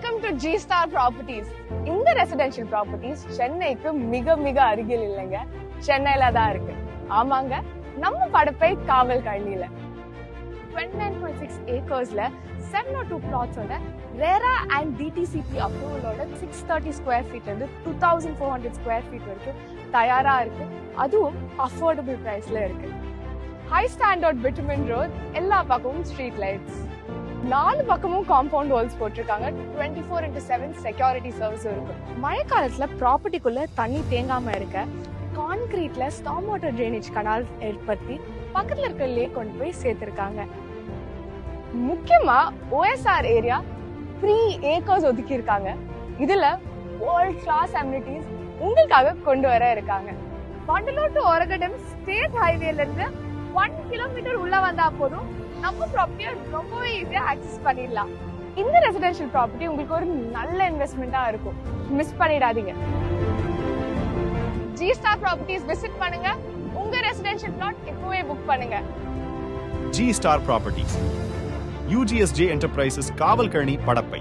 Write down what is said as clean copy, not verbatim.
Welcome to G star properties. இந்த residential properties சென்னைக்கு மிக மிக அருகில் இல்லைங்க, சென்னையில தான் இருக்கு. ஆமாங்க, நம்ம படப்பை காவல் கழனியில 29.6 ஏக்கர்ஸ்ல 702 பிளாட்ஸோட ரேரா அண்ட் டிடிசிபி அப்ரூவலோட 630 ஸ்கொயர் ஃபீட் இருந்து 2400 ஸ்கொயர் ஃபீட் வரைக்கும் தயாரா இருக்கு. அதுவும் அஃபோர்டபுள் பிரைஸ்ல இருக்கு. ஹை ஸ்டாண்டர்ட் பிட்டுமின் ரோட், எல்லா பக்கமும் ஸ்ட்ரீட் லைட்ஸ், 4 பக்கமும் காம்பவுண்ட் வால்ஸ் போட்டிருக்காங்க. 24/7 செக்யூரிட்டி சர்வீஸ் இருக்கு. மழை காலத்துல ப்ராப்பர்ட்டிக்குள்ள தண்ணி தேங்காம இருக்க கான்கிரீட்ல ஸ்டார்ம் வாட்டர் ட்ரைனேஜ் கனால் ஏற்படுத்தி பக்கத்துல இருக்க லேக் கொண்டு போய் சேர்த்திருக்காங்க. முக்கியமா OSR ஏரியா 3 ஏக்கர்ஸ் ஒதுக்கி இருக்காங்க. இதுல வேர்ல்ட் கிளாஸ் அம்யூனிட்டிஸ் உங்களுக்காக கொண்டு வர இருக்காங்க. வண்டலூர் டு ஒரகடம் ஸ்டேட் ஹைவேல இருந்து 1 கிலோமீட்டர் உள்ள வந்தா போதும் நம்ம ப்ராப்பர்ட்டியை ரொம்பவே ஈஸியா ஆக்சஸ் பண்ணிடலாம். இந்த ரெசிடென்ஷியல் ப்ராப்பர்ட்டி உங்களுக்கு ஒரு நல்ல இன்வெஸ்ட்மெண்டா இருக்கும். மிஸ் பண்ணிடாதீங்க. ஜி ஸ்டார் ப்ராப்பர்ட்டிஸ் விசிட் பண்ணுங்க. உங்க ரெசிடென்ஷியல் பிளாட் இப்பவே புக் பண்ணுங்க. G Star Properties, UGSJ Enterprises, காவல் கழனி, படப்பை.